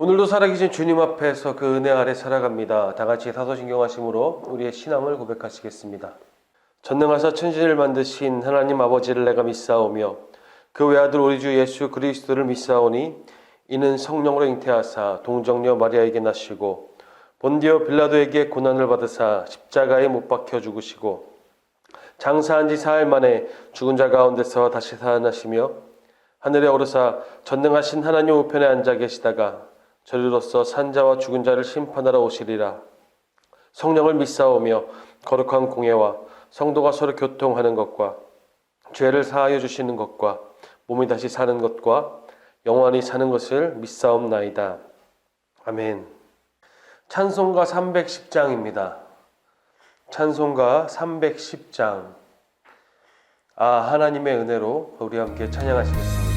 오늘도 살아계신 주님 앞에서 그 은혜 아래 살아갑니다. 다 같이 사도신경하심으로 우리의 신앙을 고백하시겠습니다. 전능하사 천지를 만드신 하나님 아버지를 내가 믿사오며 그 외아들 우리 주 예수 그리스도를 믿사오니 이는 성령으로 잉태하사 동정녀 마리아에게 나시고 본디오 빌라도에게 고난을 받으사 십자가에 못 박혀 죽으시고 장사한 지 사흘 만에 죽은 자 가운데서 다시 살아나시며 하늘에 오르사 전능하신 하나님 우편에 앉아 계시다가 저리로서 산자와 죽은 자를 심판하러 오시리라. 성령을 믿사오며 거룩한 공예와 성도가 서로 교통하는 것과 죄를 사하여 주시는 것과 몸이 다시 사는 것과 영원히 사는 것을 믿사옵나이다. 아멘. 찬송가 310장입니다. 찬송가 310장. 하나님의 은혜로 우리 함께 찬양하시겠습니다.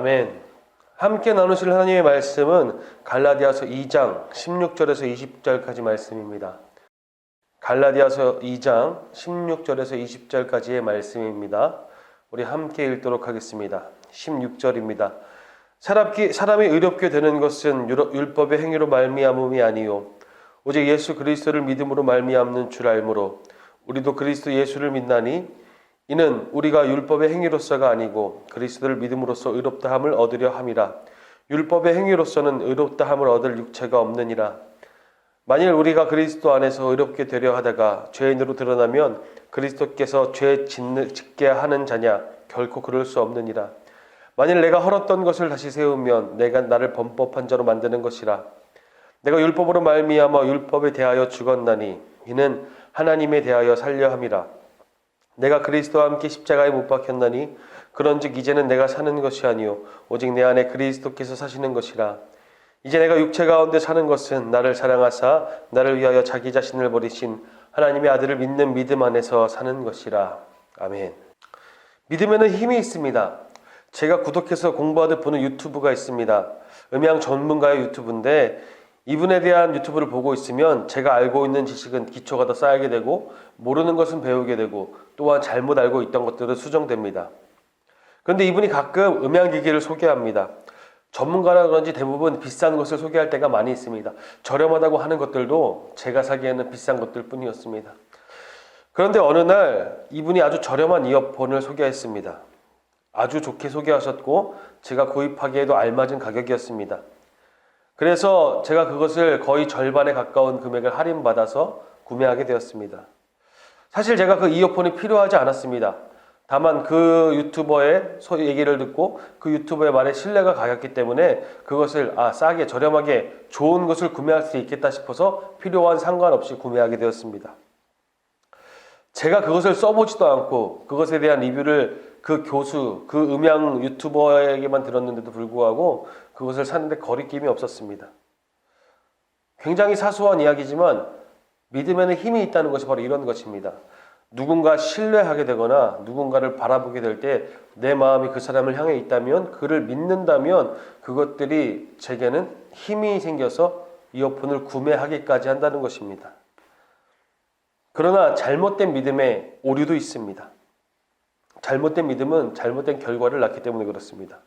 아멘. 함께 나누실 하나님의 말씀은 갈라디아서 2장 16절에서 20절까지 말씀입니다. 갈라디아서 2장 16절에서 20절까지의 말씀입니다. 우리 함께 읽도록 하겠습니다. 16절입니다. 사람이 의롭게 되는 것은 율법의 행위로 말미암음이 아니요 오직 예수 그리스도를 믿음으로 말미암는 줄 알므로 우리도 그리스도 예수를 믿나니 이는 우리가 율법의 행위로서가 아니고 그리스도를 믿음으로써 의롭다함을 얻으려 함이라. 율법의 행위로서는 의롭다함을 얻을 육체가 없느니라. 만일 우리가 그리스도 안에서 의롭게 되려 하다가 죄인으로 드러나면 그리스도께서 죄 짓게 하는 자냐? 결코 그럴 수 없느니라. 만일 내가 헐었던 것을 다시 세우면 내가 나를 범법한 자로 만드는 것이라. 내가 율법으로 말미암아 율법에 대하여 죽었나니 이는 하나님에 대하여 살려 함이라. 내가 그리스도와 함께 십자가에 못 박혔나니 그런즉 이제는 내가 사는 것이 아니요 오직 내 안에 그리스도께서 사시는 것이라. 이제 내가 육체 가운데 사는 것은 나를 사랑하사 나를 위하여 자기 자신을 버리신 하나님의 아들을 믿는 믿음 안에서 사는 것이라. 아멘. 믿음에는 힘이 있습니다. 제가 구독해서 공부하듯 보는 유튜브가 있습니다. 음향 전문가의 유튜브인데 이분에 대한 유튜브를 보고 있으면 제가 알고 있는 지식은 기초가 더 쌓이게 되고 모르는 것은 배우게 되고 또한 잘못 알고 있던 것들은 수정됩니다. 그런데 이분이 가끔 음향기기를 소개합니다. 전문가라 그런지 대부분 비싼 것을 소개할 때가 많이 있습니다. 저렴하다고 하는 것들도 제가 사기에는 비싼 것들 뿐이었습니다. 그런데 어느 날 이분이 아주 저렴한 이어폰을 소개했습니다. 아주 좋게 소개하셨고 제가 구입하기에도 알맞은 가격이었습니다. 그래서 제가 그것을 거의 절반에 가까운 금액을 할인받아서 구매하게 되었습니다. 사실 제가 그 이어폰이 필요하지 않았습니다. 다만 그 유튜버의 얘기를 듣고 그 유튜버의 말에 신뢰가 가졌기 때문에 그것을 싸게 저렴하게 좋은 것을 구매할 수 있겠다 싶어서 필요한 상관없이 구매하게 되었습니다. 제가 그것을 써보지도 않고 그것에 대한 리뷰를 그 교수, 그 음향 유튜버에게만 들었는데도 불구하고 그것을 사는데 거리낌이 없었습니다. 굉장히 사소한 이야기지만 믿음에는 힘이 있다는 것이 바로 이런 것입니다. 누군가 신뢰하게 되거나 누군가를 바라보게 될 때 내 마음이 그 사람을 향해 있다면, 그를 믿는다면 그것들이 제게는 힘이 생겨서 이어폰을 구매하기까지 한다는 것입니다. 그러나 잘못된 믿음에 오류도 있습니다. 잘못된 믿음은 잘못된 결과를 낳기 때문에 그렇습니다.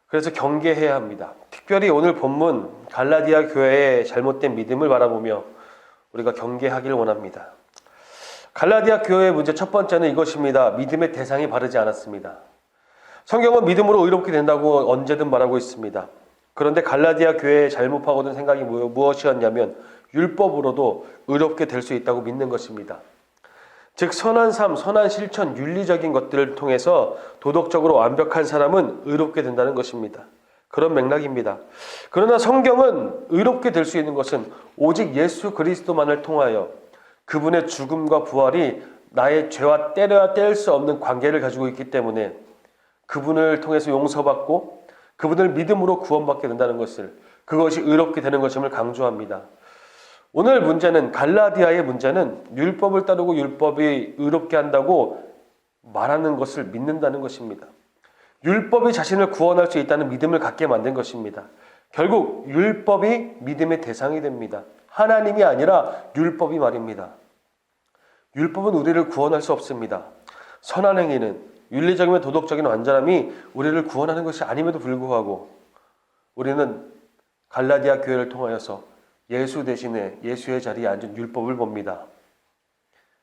그래서 경계해야 합니다. 특별히 오늘 본문 갈라디아 교회의 잘못된 믿음을 바라보며 우리가 경계하길 원합니다. 갈라디아 교회의 문제 첫 번째는 이것입니다. 믿음의 대상이 바르지 않았습니다. 성경은 믿음으로 의롭게 된다고 언제든 말하고 있습니다. 그런데 갈라디아 교회의 잘못 파고든 생각이 무엇이었냐면 율법으로도 의롭게 될 수 있다고 믿는 것입니다. 즉 선한 삶, 선한 실천, 윤리적인 것들을 통해서 도덕적으로 완벽한 사람은 의롭게 된다는 것입니다. 그런 맥락입니다. 그러나 성경은 의롭게 될 수 있는 것은 오직 예수 그리스도만을 통하여 그분의 죽음과 부활이 나의 죄와 때려야 뗄 수 없는 관계를 가지고 있기 때문에 그분을 통해서 용서받고 그분을 믿음으로 구원받게 된다는 것을, 그것이 의롭게 되는 것임을 강조합니다. 오늘 문제는, 갈라디아의 문제는 율법을 따르고 율법이 의롭게 한다고 말하는 것을 믿는다는 것입니다. 율법이 자신을 구원할 수 있다는 믿음을 갖게 만든 것입니다. 결국 율법이 믿음의 대상이 됩니다. 하나님이 아니라 율법이 말입니다. 율법은 우리를 구원할 수 없습니다. 선한 행위는, 윤리적이며 도덕적인 완전함이 우리를 구원하는 것이 아님에도 불구하고 우리는 갈라디아 교회를 통하여서 예수 대신에 예수의 자리에 앉은 율법을 봅니다.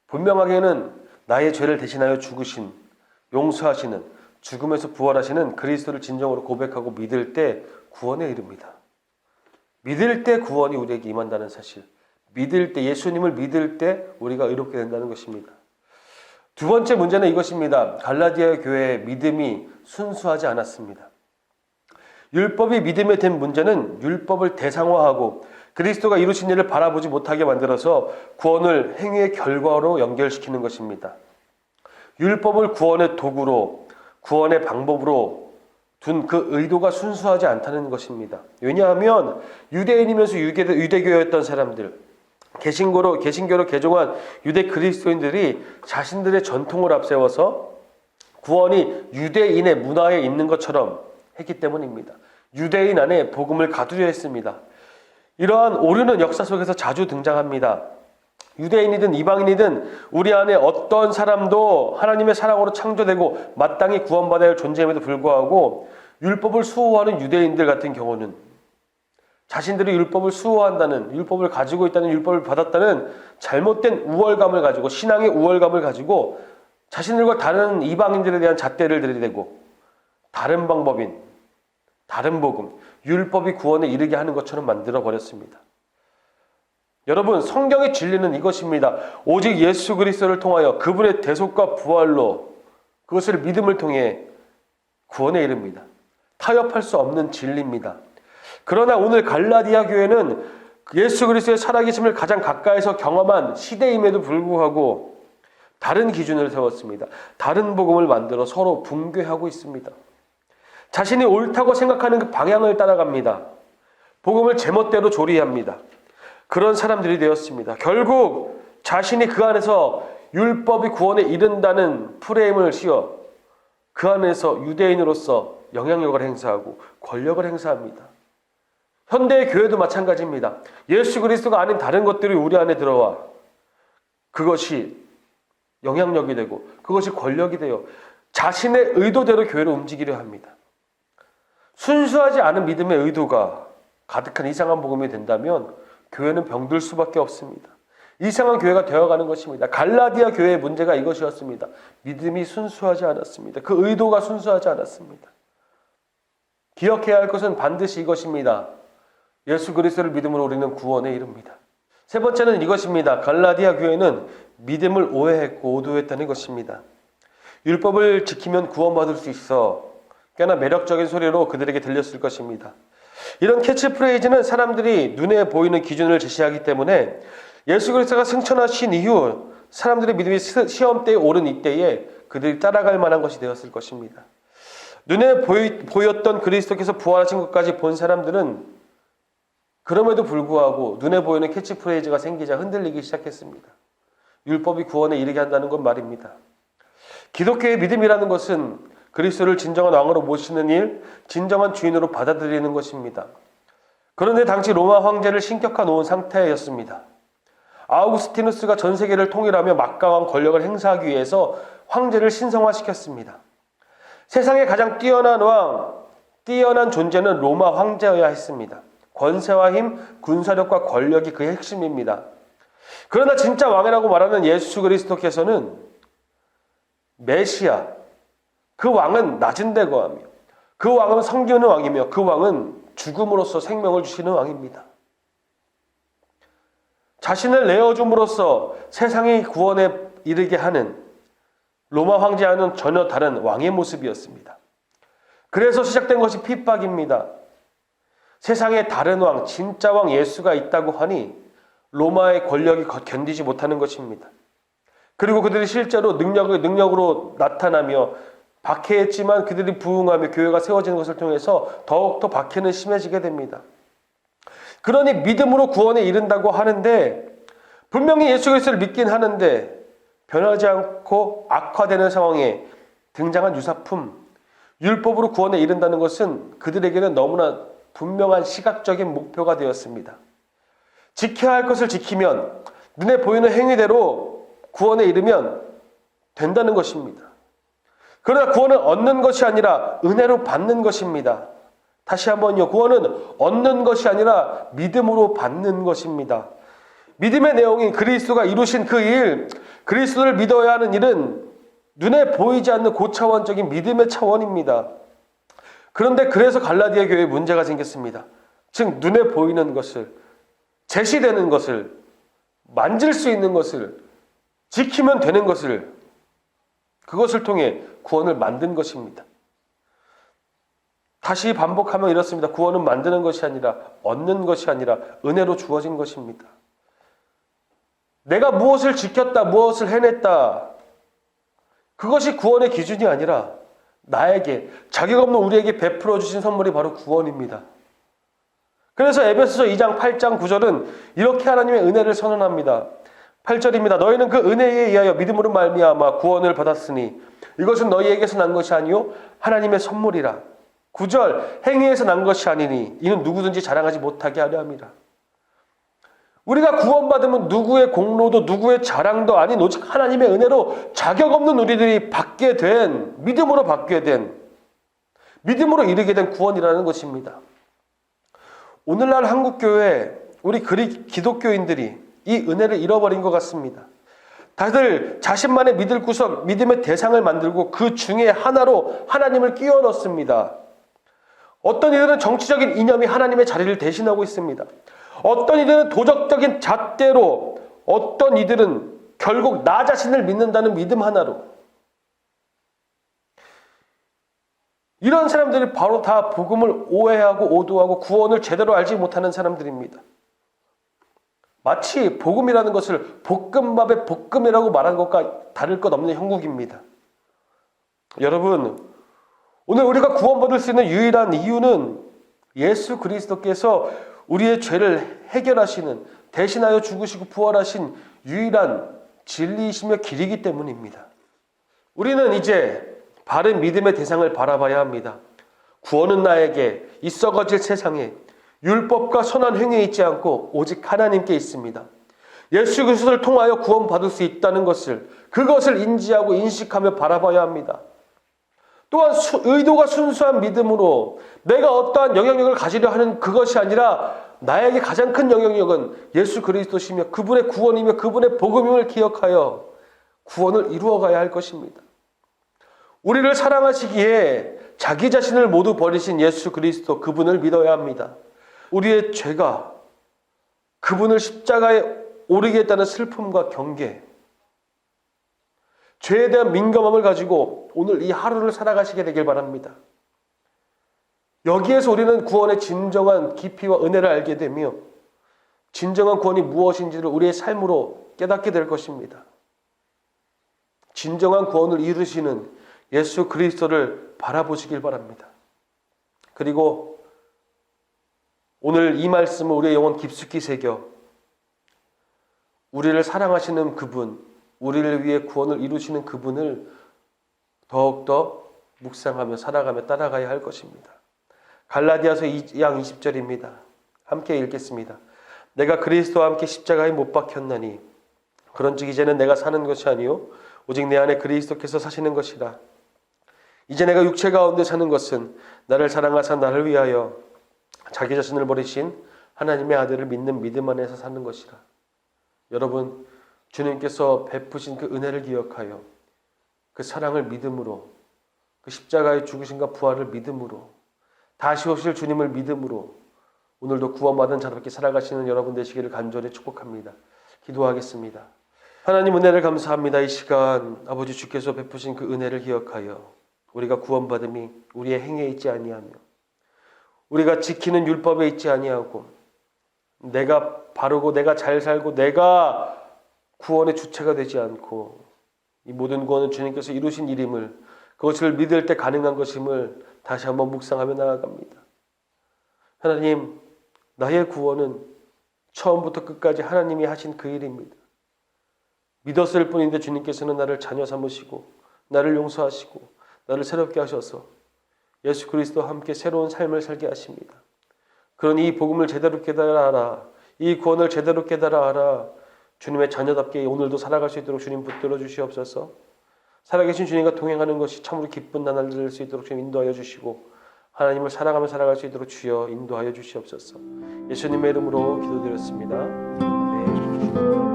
분명하게는 나의 죄를 대신하여 죽으신, 용서하시는, 죽음에서 부활하시는 그리스도를 진정으로 고백하고 믿을 때 구원에 이릅니다. 믿을 때 구원이 우리에게 임한다는 사실, 믿을 때, 예수님을 믿을 때 우리가 의롭게 된다는 것입니다. 두 번째 문제는 이것입니다. 갈라디아 교회의 믿음이 순수하지 않았습니다. 율법이 믿음에 된 문제는 율법을 대상화하고 그리스도가 이루신 일을 바라보지 못하게 만들어서 구원을 행위의 결과로 연결시키는 것입니다. 율법을 구원의 도구로, 구원의 방법으로 둔 그 의도가 순수하지 않다는 것입니다. 왜냐하면 유대인이면서 유대교였던 사람들, 개신교로 개종한 유대 그리스도인들이 자신들의 전통을 앞세워서 구원이 유대인의 문화에 있는 것처럼 했기 때문입니다. 유대인 안에 복음을 가두려 했습니다. 이러한 오류는 역사 속에서 자주 등장합니다. 유대인이든 이방인이든 우리 안에 어떤 사람도 하나님의 사랑으로 창조되고 마땅히 구원받아야 할 존재임에도 불구하고 율법을 수호하는 유대인들 같은 경우는 자신들이 율법을 수호한다는, 율법을 가지고 있다는, 율법을 받았다는 잘못된 우월감을 가지고, 신앙의 우월감을 가지고 자신들과 다른 이방인들에 대한 잣대를 들이대고 다른 방법인, 다른 복음, 율법이 구원에 이르게 하는 것처럼 만들어버렸습니다. 여러분, 성경의 진리는 이것입니다. 오직 예수 그리스도를 통하여 그분의 대속과 부활로, 그것을 믿음을 통해 구원에 이릅니다. 타협할 수 없는 진리입니다. 그러나 오늘 갈라디아 교회는 예수 그리스도의 살아계심을 가장 가까이서 경험한 시대임에도 불구하고 다른 기준을 세웠습니다. 다른 복음을 만들어 서로 붕괴하고 있습니다. 자신이 옳다고 생각하는 그 방향을 따라갑니다. 복음을 제멋대로 조리합니다. 그런 사람들이 되었습니다. 결국 자신이 그 안에서 율법이 구원에 이른다는 프레임을 씌워 그 안에서 유대인으로서 영향력을 행사하고 권력을 행사합니다. 현대의 교회도 마찬가지입니다. 예수 그리스도가 아닌 다른 것들이 우리 안에 들어와 그것이 영향력이 되고 그것이 권력이 되어 자신의 의도대로 교회를 움직이려 합니다. 순수하지 않은 믿음의 의도가 가득한 이상한 복음이 된다면 교회는 병들 수밖에 없습니다. 이상한 교회가 되어가는 것입니다. 갈라디아 교회의 문제가 이것이었습니다. 믿음이 순수하지 않았습니다. 그 의도가 순수하지 않았습니다. 기억해야 할 것은 반드시 이것입니다. 예수 그리스도를 믿음으로 우리는 구원에 이릅니다. 세 번째는 이것입니다. 갈라디아 교회는 믿음을 오해했고 오도했다는 것입니다. 율법을 지키면 구원받을 수 있어 꽤나 매력적인 소리로 그들에게 들렸을 것입니다. 이런 캐치프레이즈는 사람들이 눈에 보이는 기준을 제시하기 때문에 예수 그리스도가 승천하신 이후 사람들의 믿음이 시험대에 오른 이때에 그들이 따라갈 만한 것이 되었을 것입니다. 눈에 보였던 그리스도께서 부활하신 것까지 본 사람들은 그럼에도 불구하고 눈에 보이는 캐치프레이즈가 생기자 흔들리기 시작했습니다. 율법이 구원에 이르게 한다는 건 말입니다. 기독교의 믿음이라는 것은 그리스도를 진정한 왕으로 모시는 일, 진정한 주인으로 받아들이는 것입니다. 그런데 당시 로마 황제를 신격화 놓은 상태였습니다. 아우구스티누스가 전 세계를 통일하며 막강한 권력을 행사하기 위해서 황제를 신성화시켰습니다. 세상에 가장 뛰어난 왕, 뛰어난 존재는 로마 황제여야 했습니다. 권세와 힘, 군사력과 권력이 그의 핵심입니다. 그러나 진짜 왕이라고 말하는 예수 그리스도께서는 메시아, 그 왕은 낮은 데 거하며 그 왕은 섬기는 왕이며 그 왕은 죽음으로써 생명을 주시는 왕입니다. 자신을 내어줌으로써 세상의 구원에 이르게 하는 로마 황제와는 전혀 다른 왕의 모습이었습니다. 그래서 시작된 것이 핍박입니다. 세상에 다른 왕, 진짜 왕 예수가 있다고 하니 로마의 권력이 견디지 못하는 것입니다. 그리고 그들이 실제로 능력으로 나타나며 박해했지만 그들이 부응하며 교회가 세워지는 것을 통해서 더욱더 박해는 심해지게 됩니다. 그러니 믿음으로 구원에 이른다고 하는데 분명히 예수 그리스도를 믿긴 하는데 변하지 않고 악화되는 상황에 등장한 유사품, 율법으로 구원에 이른다는 것은 그들에게는 너무나 분명한 시각적인 목표가 되었습니다. 지켜야 할 것을 지키면 눈에 보이는 행위대로 구원에 이르면 된다는 것입니다. 그러나 구원은 얻는 것이 아니라 은혜로 받는 것입니다. 다시 한번요. 구원은 얻는 것이 아니라 믿음으로 받는 것입니다. 믿음의 내용인 그리스도가 이루신 그 일, 그리스도를 믿어야 하는 일은 눈에 보이지 않는 고차원적인 믿음의 차원입니다. 그런데 그래서 갈라디아 교회에 문제가 생겼습니다. 즉 눈에 보이는 것을, 제시되는 것을, 만질 수 있는 것을, 지키면 되는 것을, 그것을 통해 구원을 만든 것입니다. 다시 반복하면 이렇습니다. 구원은 만드는 것이 아니라 얻는 것이 아니라 은혜로 주어진 것입니다. 내가 무엇을 지켰다, 무엇을 해냈다, 그것이 구원의 기준이 아니라 나에게, 자격 없는 우리에게 베풀어 주신 선물이 바로 구원입니다. 그래서 에베소서 2장 8장 9절은 이렇게 하나님의 은혜를 선언합니다. 8절입니다. 너희는 그 은혜에 의하여 믿음으로 말미암아 구원을 받았으니 이것은 너희에게서 난 것이 아니요 하나님의 선물이라. 9절 행위에서 난 것이 아니니 이는 누구든지 자랑하지 못하게 하려 함이라. 우리가 구원받으면 누구의 공로도 누구의 자랑도 아닌 오직 하나님의 은혜로 자격 없는 우리들이 받게 된, 믿음으로 받게 된, 믿음으로 이르게 된 구원이라는 것입니다. 오늘날 한국교회, 우리 기독교인들이 이 은혜를 잃어버린 것 같습니다. 다들 자신만의 믿을 구석, 믿음의 대상을 만들고 그 중에 하나로 하나님을 끼워 넣습니다. 어떤 이들은 정치적인 이념이 하나님의 자리를 대신하고 있습니다. 어떤 이들은 도덕적인 잣대로, 어떤 이들은 결국 나 자신을 믿는다는 믿음 하나로. 이런 사람들이 바로 다 복음을 오해하고 오도하고 구원을 제대로 알지 못하는 사람들입니다. 마치 복음이라는 것을 볶음밥의 볶음이라고 말한 것과 다를 것 없는 형국입니다. 여러분, 오늘 우리가 구원받을 수 있는 유일한 이유는 예수 그리스도께서 우리의 죄를 해결하시는, 대신하여 죽으시고 부활하신 유일한 진리이시며 길이기 때문입니다. 우리는 이제 바른 믿음의 대상을 바라봐야 합니다. 구원은 나에게 이 썩어질 세상에 율법과 선한 행위에 있지 않고 오직 하나님께 있습니다. 예수 그리스도를 통하여 구원받을 수 있다는 것을, 그것을 인지하고 인식하며 바라봐야 합니다. 또한 의도가 순수한 믿음으로 내가 어떠한 영향력을 가지려 하는 그것이 아니라 나에게 가장 큰 영향력은 예수 그리스도시며 그분의 구원이며 그분의 복음임을 기억하여 구원을 이루어가야 할 것입니다. 우리를 사랑하시기에 자기 자신을 모두 버리신 예수 그리스도, 그분을 믿어야 합니다. 우리의 죄가 그분을 십자가에 오르게 했다는 슬픔과 경계, 죄에 대한 민감함을 가지고 오늘 이 하루를 살아가시게 되길 바랍니다. 여기에서 우리는 구원의 진정한 깊이와 은혜를 알게 되며 진정한 구원이 무엇인지를 우리의 삶으로 깨닫게 될 것입니다. 진정한 구원을 이루시는 예수 그리스도를 바라보시길 바랍니다. 그리고 오늘 이 말씀을 우리의 영혼 깊숙이 새겨 우리를 사랑하시는 그분, 우리를 위해 구원을 이루시는 그분을 더욱더 묵상하며 살아가며 따라가야 할 것입니다. 갈라디아서 2장 20절입니다. 함께 읽겠습니다. 내가 그리스도와 함께 십자가에 못 박혔나니 그런즉 이제는 내가 사는 것이 아니요 오직 내 안에 그리스도께서 사시는 것이라. 이제 내가 육체 가운데 사는 것은 나를 사랑하사 나를 위하여 자기 자신을 버리신 하나님의 아들을 믿는 믿음 안에서 사는 것이라. 여러분, 주님께서 베푸신 그 은혜를 기억하여 그 사랑을 믿음으로, 그 십자가의 죽으심과 부활을 믿음으로, 다시 오실 주님을 믿음으로 오늘도 구원받은 자답게 살아가시는 여러분 되시기를 간절히 축복합니다. 기도하겠습니다. 하나님, 은혜를 감사합니다. 이 시간 아버지 주께서 베푸신 그 은혜를 기억하여 우리가 구원받음이 우리의 행위에 있지 아니하며 우리가 지키는 율법에 있지 아니하고 내가 바르고 내가 잘 살고 내가 구원의 주체가 되지 않고 이 모든 구원은 주님께서 이루신 일임을, 그것을 믿을 때 가능한 것임을 다시 한번 묵상하며 나아갑니다. 하나님, 나의 구원은 처음부터 끝까지 하나님이 하신 그 일입니다. 믿었을 뿐인데 주님께서는 나를 자녀 삼으시고 나를 용서하시고 나를 새롭게 하셔서 예수 그리스도와 함께 새로운 삶을 살게 하십니다. 그러니 이 복음을 제대로 깨달아 알아, 이 구원을 제대로 깨달아 알아 주님의 자녀답게 오늘도 살아갈 수 있도록 주님 붙들어 주시옵소서. 살아계신 주님과 동행하는 것이 참으로 기쁜 나날 될 수 있도록 주님 인도하여 주시고 하나님을 사랑하며 살아갈 수 있도록 주여 인도하여 주시옵소서. 예수님의 이름으로 기도드렸습니다. 네.